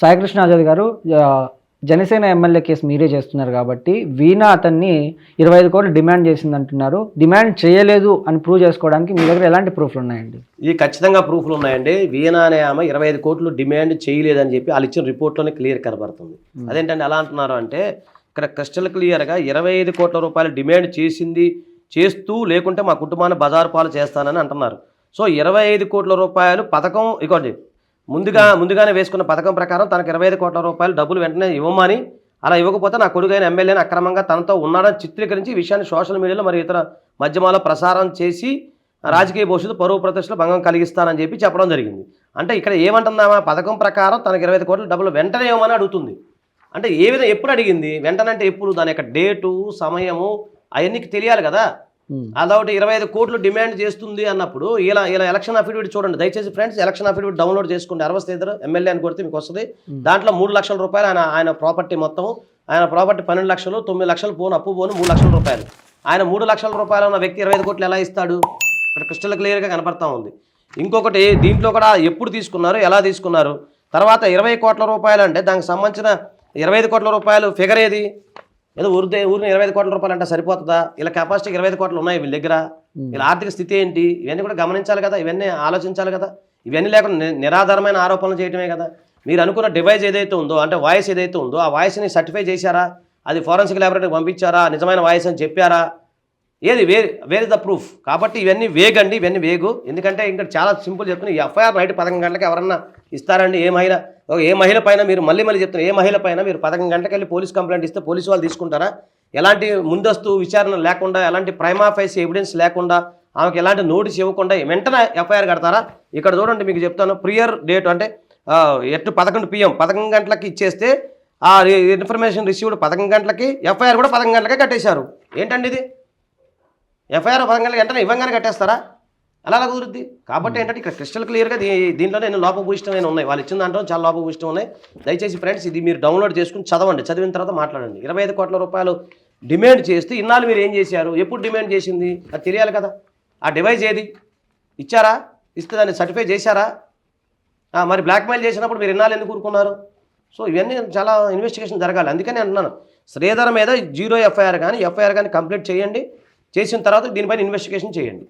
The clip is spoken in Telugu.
సాయికృష్ణ ఆజాద్ గారు జనసేన ఎమ్మెల్యే కేసు మీరే చేస్తున్నారు కాబట్టి వీణా అతన్ని 25 కోట్లు డిమాండ్ చేసింది అంటున్నారు. డిమాండ్ చేయలేదు అని ప్రూవ్ చేసుకోవడానికి మీ దగ్గర ఎలాంటి ప్రూఫ్లు ఉన్నాయండి? ఈ ఖచ్చితంగా ప్రూఫ్లు ఉన్నాయండి. వీణా అనే ఆమె 25 కోట్లు డిమాండ్ చేయలేదని చెప్పి వాళ్ళు ఇచ్చిన రిపోర్ట్లోనే క్లియర్ కనబడుతుంది. అదేంటంటే ఎలా అంటున్నారు అంటే ఇక్కడ క్రిస్టల్ క్లియర్గా 25 కోట్ల రూపాయలు డిమాండ్ చేసింది, చేస్తూ లేకుంటే మా కుటుంబాన్ని బజారు పాలు చేస్తానని అంటున్నారు. సో 25 కోట్ల రూపాయలు పథకం ఇవ్వండి ముందుగానే వేసుకున్న పథకం ప్రకారం తనకు 25 కోట్ల రూపాయలు డబ్బులు వెంటనే ఇవ్వమని, అలా ఇవ్వకపోతే నా కొడుకైన ఎమ్మెల్యేని అక్రమంగా తనతో ఉన్నాడని చిత్రీకరించి ఈ విషయాన్ని సోషల్ మీడియాలో మరియు ఇతర మాధ్యమాల్లో ప్రసారం చేసి రాజకీయ భవిష్యత్తు పరువు ప్రతిష్టలు భంగం కలిగిస్తానని చెప్పి చెప్పడం జరిగింది. అంటే ఇక్కడ ఏమంటుందామా, పథకం ప్రకారం తనకు 25 కోట్ల డబ్బులు వెంటనే ఇవ్వమని అడుగుతుంది. అంటే ఏ విధంగా ఎప్పుడు అడిగింది, వెంటనే అంటే ఎప్పుడు, దాని యొక్క డేటు సమయము అవన్నీ తెలియాలి కదా. అదొకటి 25 కోట్లు డిమాండ్ చేస్తుంది అన్నప్పుడు ఇలా ఎలక్షన్ అఫిడవిట్ చూడండి దయచేసి ఫ్రెండ్స్, ఎలక్షన్ అఫిడవిట్ డౌన్లోడ్ చేసుకోండి. 60 ఎమ్మెల్యే అని కొడితే మీకు వస్తుంది. దాంట్లో 3 లక్షల రూపాయలు ఆయన ప్రాపర్టీ మొత్తం, ఆయన ప్రాపర్టీ 12 లక్షలు, 9 లక్షలు పోను అప్పు పోను 3 లక్షల రూపాయలు. ఆయన 3 లక్షల రూపాయలు ఉన్న వ్యక్తి 25 కోట్లు ఎలా ఇస్తాడు? ఇక్కడ క్రిస్టల్ క్లియర్గా కనపడతా ఉంది. ఇంకొకటి దీంట్లో కూడా ఎప్పుడు తీసుకున్నారు, ఎలా తీసుకున్నారు, తర్వాత 20 కోట్ల రూపాయలు అంటే దానికి సంబంధించిన 25 కోట్ల రూపాయలు ఫిగర్ ఏది? ఏదో ఊరిని 25 కోట్ల రూపాయలు అంటే సరిపోతుందా? ఇలా కెపాసిటీకి 25 కోట్లు ఉన్నాయి వీళ్ళ దగ్గర. వీళ్ళ ఆర్థిక స్థితి ఏంటి, ఇవన్నీ కూడా గమనించాలి కదా, ఇవన్నీ ఆలోచించాలి కదా. ఇవన్నీ లేకుండా నిరాధారమైన ఆరోపణలు చేయడమే కదా. మీరు అనుకున్న డివైస్ ఏదైతే ఉందో, అంటే వాయిస్ ఏదైతే ఉందో ఆ వాయిస్ని సర్టిఫై చేశారా, అది ఫోరెన్సిక్ ల్యాబొరేటరీకి పంపించారా, నిజమైన వాయిస్ అని చెప్పారా, ఏది వేర్ ఇస్ ద ప్రూఫ్? కాబట్టి ఇవన్నీ వేగండి, ఇవన్నీ వేగు. ఎందుకంటే ఇంకా చాలా సింపుల్ చెప్తున్నా, ఈ ఎఫ్ఐఆర్ నైట్ 11 గంటలకు ఎవరన్నా ఇస్తారండి? ఏ మహిళ పైన మీరు మళ్ళీ చెప్తున్నారు, ఏ మహిళ పైన మీరు 11 గంటలకు వెళ్ళి పోలీస్ కంప్లైంట్ ఇస్తే పోలీసు వాళ్ళు తీసుకుంటారా? ఎలాంటి ముందస్తు విచారణ లేకుండా, ఎలాంటి ప్రైమా ఫేస్ ఎవిడెన్స్ లేకుండా, ఆమెకు ఎలాంటి నోటీస్ ఇవ్వకుండా వెంటనే ఎఫ్ఐఆర్ కడతారా? ఇక్కడ చూడండి మీకు చెప్తాను, ప్రియర్ డేట్ అంటే ఎట్ 11 PM 11 గంటలకి ఇచ్చేస్తే ఆ ఇన్ఫర్మేషన్ రిసీవ్డ్ 11 గంటలకి, ఎఫ్ఐఆర్ కూడా 11 గంటలకే కట్టేశారు. ఏంటండి ఇది? ఎఫ్ఐఆర్ 11 గంటలకి వెంటనే ఇవ్వగానే కట్టేస్తారా? అలా కుదురుద్ది. కాబట్టి ఏంటంటే ఇక్కడ క్రిస్టల్ క్లియర్గా దీంట్లోనే ఎన్నో లోపభూయిష్టమైన ఉన్నాయి. వాళ్ళు ఇచ్చిన దాంట్లో చాలా లోపభూయిష్టం ఉన్నాయి. దయచేసి ఫ్రెండ్స్ ఇది మీరు డౌన్లోడ్ చేసుకుని చదవండి, చదివిన తర్వాత మాట్లాడండి. 25 కోట్ల రూపాయలు డిమాండ్ చేస్తే ఇన్నాళ్ళు మీరు ఏం చేశారు, ఎప్పుడు డిమాండ్ చేసింది అది తెలియాలి కదా. ఆ డివైస్ ఏది ఇచ్చారా, ఇస్తే దాన్ని సర్టిఫై చేశారా? మరి బ్లాక్మెయిల్ చేసినప్పుడు మీరు ఇన్నాళ్ళు ఎందుకు ఊరుకున్నారు? సో ఇవన్నీ చాలా ఇన్వెస్టిగేషన్ జరగాలి. అందుకని అంటున్నాను, శ్రీధర్ మీద 0 ఎఫ్ఐఆర్ కానీ కంప్లీట్ చేయండి. చేసిన తర్వాత దీనిపైన ఇన్వెస్టిగేషన్ చేయండి.